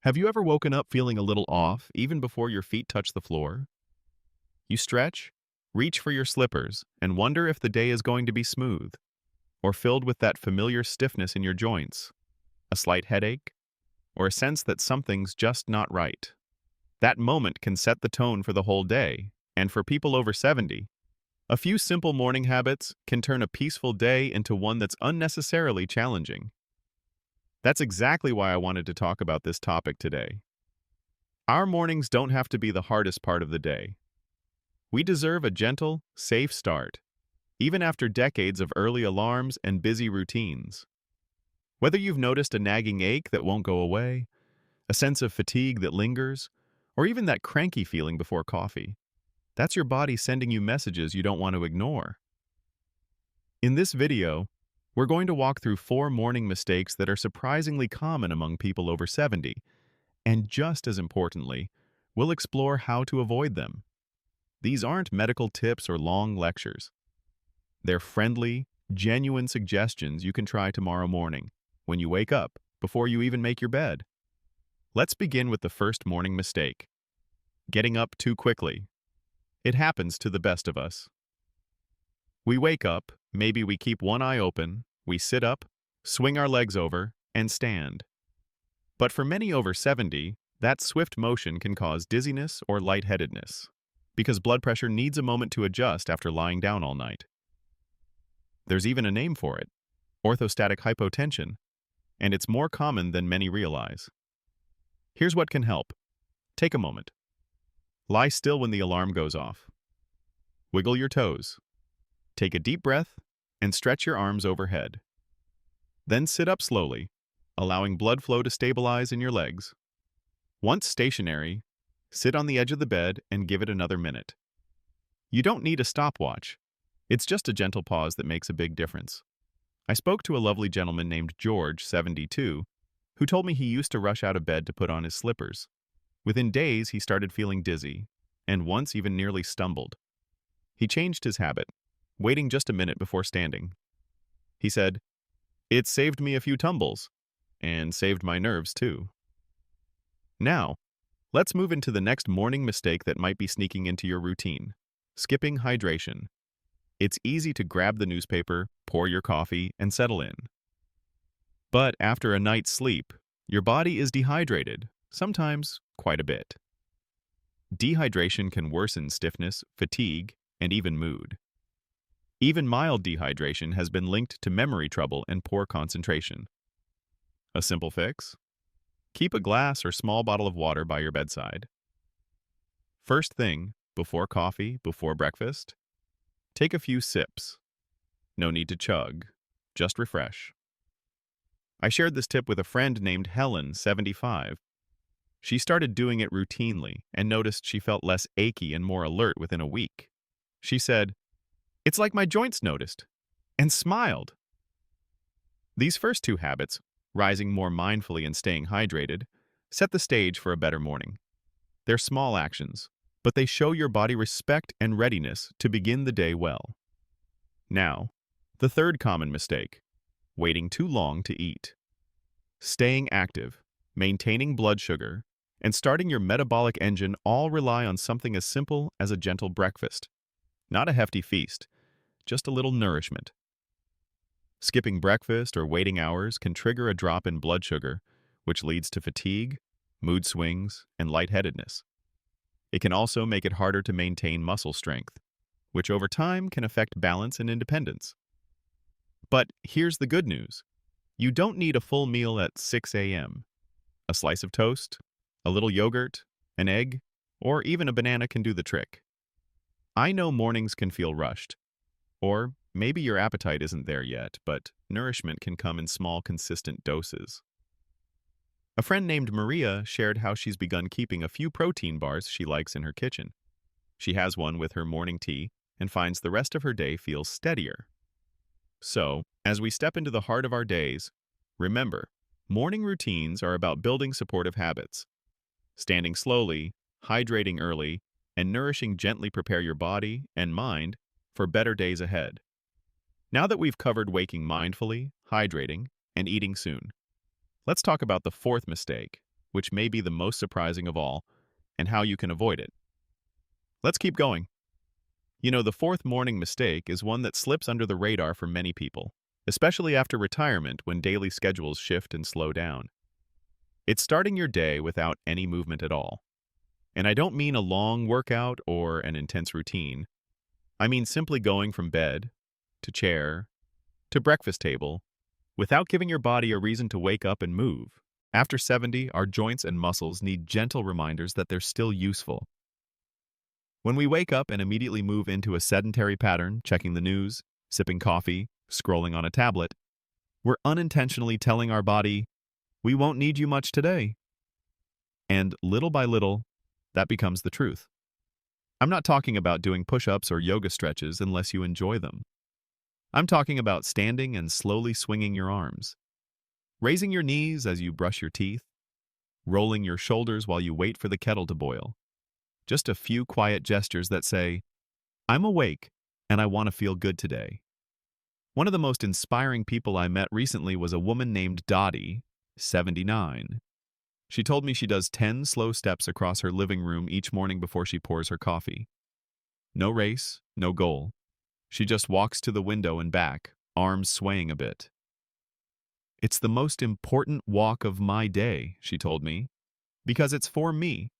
Have you ever woken up feeling a little off, even before your feet touch the floor? You stretch, reach for your slippers, and wonder if the day is going to be smooth, or filled with that familiar stiffness in your joints, a slight headache, or a sense that something's just not right. That moment can set the tone for the whole day, and for people over 70, a few simple morning habits can turn a peaceful day into one that's unnecessarily challenging. That's exactly why I wanted to talk about this topic today. Our mornings don't have to be the hardest part of the day. We deserve a gentle, safe start, even after decades of early alarms and busy routines. Whether you've noticed a nagging ache that won't go away, a sense of fatigue that lingers, or even that cranky feeling before coffee, that's your body sending you messages you don't want to ignore. In this video, we're going to walk through 4 morning mistakes that are surprisingly common among people over 70, and just as importantly, we'll explore how to avoid them. These aren't medical tips or long lectures. They're friendly, genuine suggestions you can try tomorrow morning, when you wake up, before you even make your bed. Let's begin with the first morning mistake: getting up too quickly. It happens to the best of us. We wake up, maybe we keep one eye open, we sit up, swing our legs over, and stand. But for many over 70, that swift motion can cause dizziness or lightheadedness, because blood pressure needs a moment to adjust after lying down all night. There's even a name for it: orthostatic hypotension, and it's more common than many realize. Here's what can help. Take a moment. Lie still when the alarm goes off. Wiggle your toes. Take a deep breath and stretch your arms overhead. Then sit up slowly, allowing blood flow to stabilize in your legs. Once stationary, sit on the edge of the bed and give it another minute. You don't need a stopwatch. It's just a gentle pause that makes a big difference. I spoke to a lovely gentleman named George, 72, who told me he used to rush out of bed to put on his slippers. Within days, he started feeling dizzy, and once even nearly stumbled. He changed his habit, waiting just a minute before standing. He said, "It saved me a few tumbles, and saved my nerves too." Now, let's move into the next morning mistake that might be sneaking into your routine: skipping hydration. It's easy to grab the newspaper, pour your coffee, and settle in. But after a night's sleep, your body is dehydrated, sometimes quite a bit. Dehydration can worsen stiffness, fatigue, and even mood. Even mild dehydration has been linked to memory trouble and poor concentration. A simple fix? Keep a glass or small bottle of water by your bedside. First thing, before coffee, before breakfast, take a few sips. No need to chug, just refresh. I shared this tip with a friend named Helen, 75. She started doing it routinely and noticed she felt less achy and more alert within a week. She said, "It's like my joints noticed," and smiled. These first 2 habits, rising more mindfully and staying hydrated, set the stage for a better morning. They're small actions, but they show your body respect and readiness to begin the day well. Now, the third common mistake: waiting too long to eat. Staying active, maintaining blood sugar, and starting your metabolic engine all rely on something as simple as a gentle breakfast. Not a hefty feast, just a little nourishment. Skipping breakfast or waiting hours can trigger a drop in blood sugar, which leads to fatigue, mood swings, and lightheadedness. It can also make it harder to maintain muscle strength, which over time can affect balance and independence. But here's the good news: you don't need a full meal at 6 a.m. A slice of toast, a little yogurt, an egg, or even a banana can do the trick. I know mornings can feel rushed, or maybe your appetite isn't there yet, but nourishment can come in small, consistent doses. A friend named Maria shared how she's begun keeping a few protein bars she likes in her kitchen. She has one with her morning tea and finds the rest of her day feels steadier. So, as we step into the heart of our days, remember, morning routines are about building supportive habits. Standing slowly, hydrating early, and nourishing gently prepare your body and mind for better days ahead. Now that we've covered waking mindfully, hydrating, and eating soon, let's talk about the fourth mistake, which may be the most surprising of all, and how you can avoid it. Let's keep going. The fourth morning mistake is one that slips under the radar for many people, especially after retirement when daily schedules shift and slow down. It's starting your day without any movement at all. And I don't mean a long workout or an intense routine. I mean simply going from bed to chair to breakfast table without giving your body a reason to wake up and move. After 70, our joints and muscles need gentle reminders that they're still useful. When we wake up and immediately move into a sedentary pattern, checking the news, sipping coffee, scrolling on a tablet, we're unintentionally telling our body, we won't need you much today. And little by little, that becomes the truth. I'm not talking about doing push-ups or yoga stretches unless you enjoy them. I'm talking about standing and slowly swinging your arms, raising your knees as you brush your teeth, rolling your shoulders while you wait for the kettle to boil. Just a few quiet gestures that say, I'm awake and I want to feel good today. One of the most inspiring people I met recently was a woman named Dottie, 79. She told me she does 10 slow steps across her living room each morning before she pours her coffee. No race, no goal. She just walks to the window and back, arms swaying a bit. It's the most important walk of my day, she told me, because it's for me,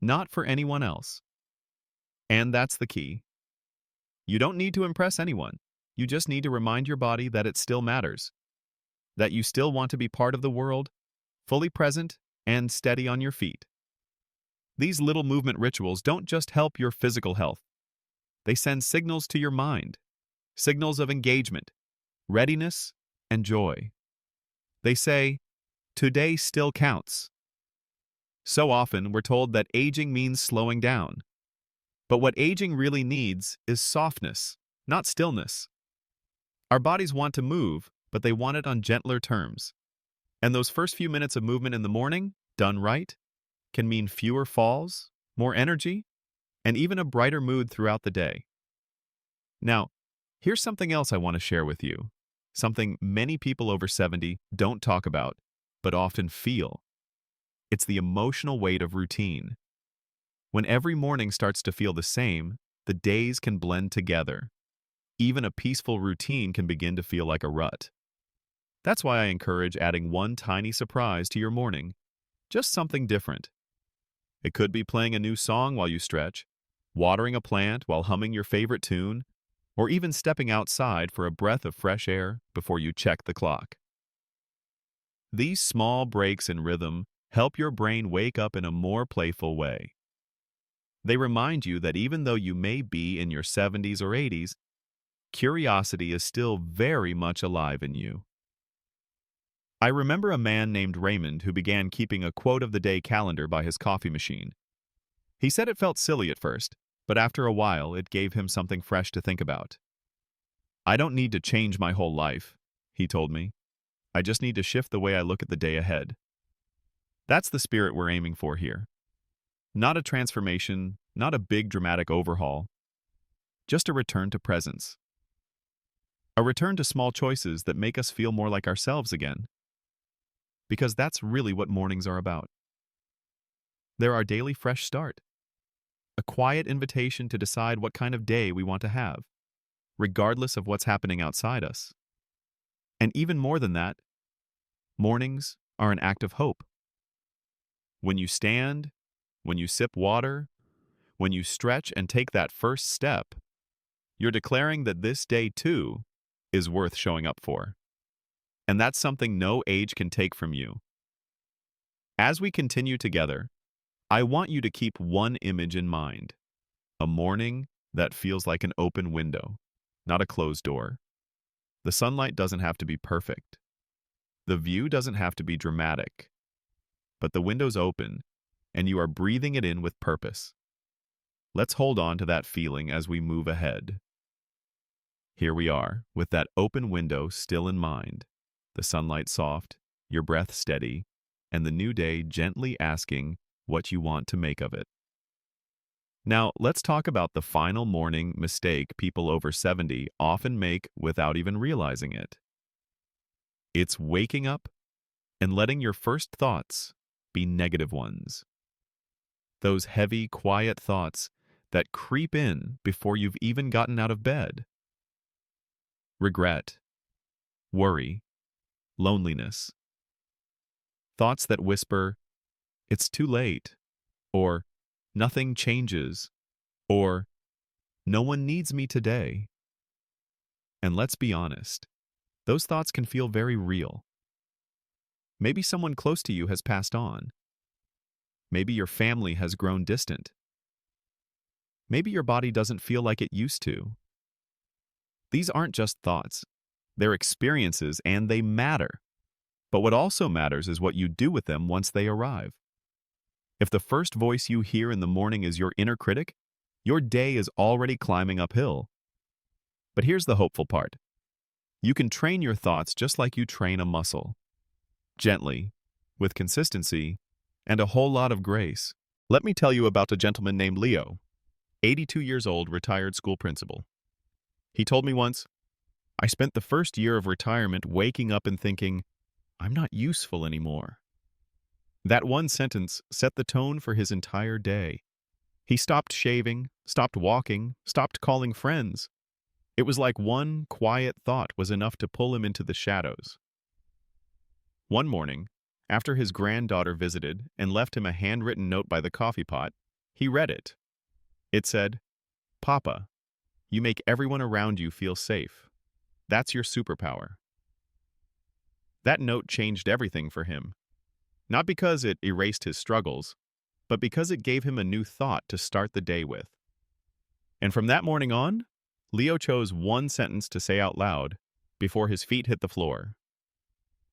not for anyone else. And that's the key. You don't need to impress anyone. You just need to remind your body that it still matters, that you still want to be part of the world, fully present and steady on your feet. These little movement rituals don't just help your physical health. They send signals to your mind, signals of engagement, readiness, and joy. They say, today still counts. So often, we're told that aging means slowing down. But what aging really needs is softness, not stillness. Our bodies want to move, but they want it on gentler terms. And those first few minutes of movement in the morning, done right, can mean fewer falls, more energy, and even a brighter mood throughout the day. Now, here's something else I want to share with you, something many people over 70 don't talk about, but often feel. It's the emotional weight of routine. When every morning starts to feel the same, the days can blend together. Even a peaceful routine can begin to feel like a rut. That's why I encourage adding one tiny surprise to your morning, just something different. It could be playing a new song while you stretch, watering a plant while humming your favorite tune, or even stepping outside for a breath of fresh air before you check the clock. These small breaks in rhythm help your brain wake up in a more playful way. They remind you that even though you may be in your 70s or 80s, curiosity is still very much alive in you. I remember a man named Raymond who began keeping a quote of the day calendar by his coffee machine. He said it felt silly at first, but after a while it gave him something fresh to think about. I don't need to change my whole life, he told me. I just need to shift the way I look at the day ahead. That's the spirit we're aiming for here. Not a transformation, not a big dramatic overhaul, just a return to presence. A return to small choices that make us feel more like ourselves again. Because that's really what mornings are about. They're our daily fresh start. A quiet invitation to decide what kind of day we want to have, regardless of what's happening outside us. And even more than that, mornings are an act of hope. When you stand, when you sip water, when you stretch and take that first step, you're declaring that this day, too, is worth showing up for. And that's something no age can take from you. As we continue together, I want you to keep one image in mind. A morning that feels like an open window, not a closed door. The sunlight doesn't have to be perfect. The view doesn't have to be dramatic. But the window's open, and you are breathing it in with purpose. Let's hold on to that feeling as we move ahead. Here we are, with that open window still in mind, the sunlight soft, your breath steady, and the new day gently asking what you want to make of it. Now, let's talk about the final morning mistake people over 70 often make without even realizing it. It's waking up and letting your first thoughts, be negative ones. Those heavy, quiet thoughts that creep in before you've even gotten out of bed. Regret, worry, loneliness. Thoughts that whisper, "It's too late," or "Nothing changes," or "No one needs me today." And let's be honest, those thoughts can feel very real. Maybe someone close to you has passed on. Maybe your family has grown distant. Maybe your body doesn't feel like it used to. These aren't just thoughts. They're experiences and they matter. But what also matters is what you do with them once they arrive. If the first voice you hear in the morning is your inner critic, your day is already climbing uphill. But here's the hopeful part. You can train your thoughts just like you train a muscle. Gently, with consistency, and a whole lot of grace. Let me tell you about a gentleman named Leo, 82 years old, retired school principal. He told me once, "I spent the first year of retirement waking up and thinking, I'm not useful anymore." That one sentence set the tone for his entire day. He stopped shaving, stopped walking, stopped calling friends. It was like one quiet thought was enough to pull him into the shadows. One morning, after his granddaughter visited and left him a handwritten note by the coffee pot, he read it. It said, "Papa, you make everyone around you feel safe. That's your superpower." That note changed everything for him. Not because it erased his struggles, but because it gave him a new thought to start the day with. And from that morning on, Leo chose one sentence to say out loud before his feet hit the floor.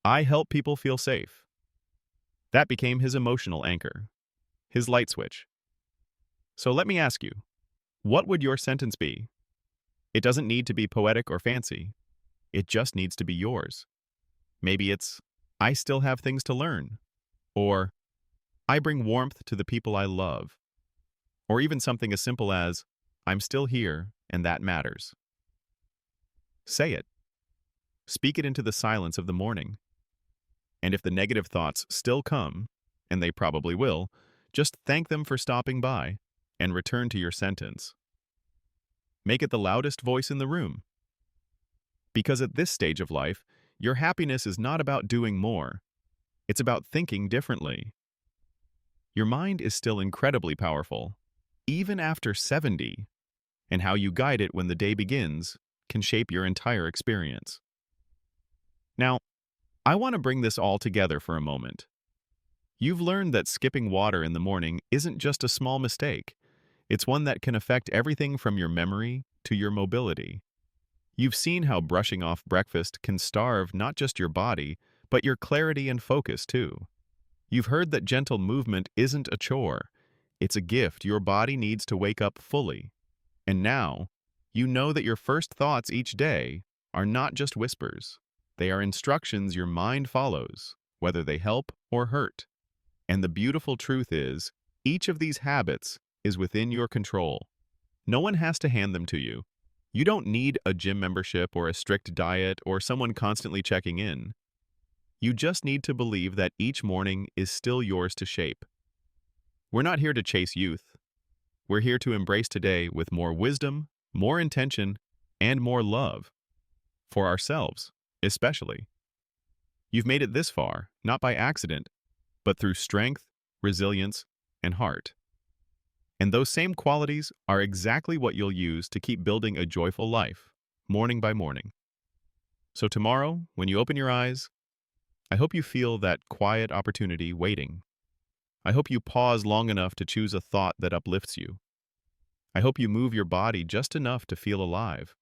"I help people feel safe." That became his emotional anchor, his light switch. So let me ask you, what would your sentence be? It doesn't need to be poetic or fancy. It just needs to be yours. Maybe it's, "I still have things to learn," or "I bring warmth to the people I love," or even something as simple as, "I'm still here, and that matters." Say it. Speak it into the silence of the morning. And if the negative thoughts still come, and they probably will, just thank them for stopping by and return to your sentence. Make it the loudest voice in the room. Because at this stage of life, your happiness is not about doing more. It's about thinking differently. Your mind is still incredibly powerful, even after 70, and how you guide it when the day begins can shape your entire experience. Now, I want to bring this all together for a moment. You've learned that skipping water in the morning isn't just a small mistake. It's one that can affect everything from your memory to your mobility. You've seen how brushing off breakfast can starve not just your body, but your clarity and focus too. You've heard that gentle movement isn't a chore. It's a gift your body needs to wake up fully. And now, you know that your first thoughts each day are not just whispers. They are instructions your mind follows, whether they help or hurt. And the beautiful truth is, each of these habits is within your control. No one has to hand them to you. You don't need a gym membership or a strict diet or someone constantly checking in. You just need to believe that each morning is still yours to shape. We're not here to chase youth. We're here to embrace today with more wisdom, more intention, and more love. For ourselves, especially. You've made it this far, not by accident, but through strength, resilience, and heart. And those same qualities are exactly what you'll use to keep building a joyful life, morning by morning. So tomorrow, when you open your eyes, I hope you feel that quiet opportunity waiting. I hope you pause long enough to choose a thought that uplifts you. I hope you move your body just enough to feel alive.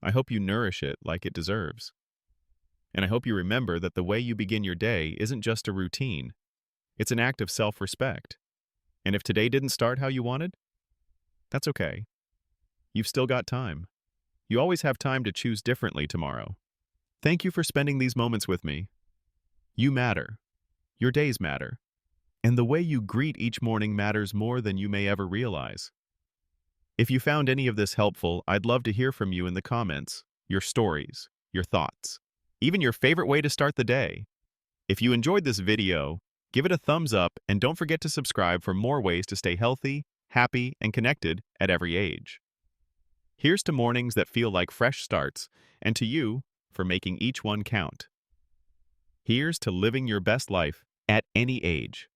I hope you nourish it like it deserves. And I hope you remember that the way you begin your day isn't just a routine. It's an act of self-respect. And if today didn't start how you wanted, that's okay. You've still got time. You always have time to choose differently tomorrow. Thank you for spending these moments with me. You matter. Your days matter. And the way you greet each morning matters more than you may ever realize. If you found any of this helpful, I'd love to hear from you in the comments, your stories, your thoughts, even your favorite way to start the day. If you enjoyed this video, Give it a thumbs up and don't forget to subscribe for more ways to stay healthy, happy, and connected at every age. Here's to mornings that feel like fresh starts, and to you for making each one count. Here's to living your best life at any age.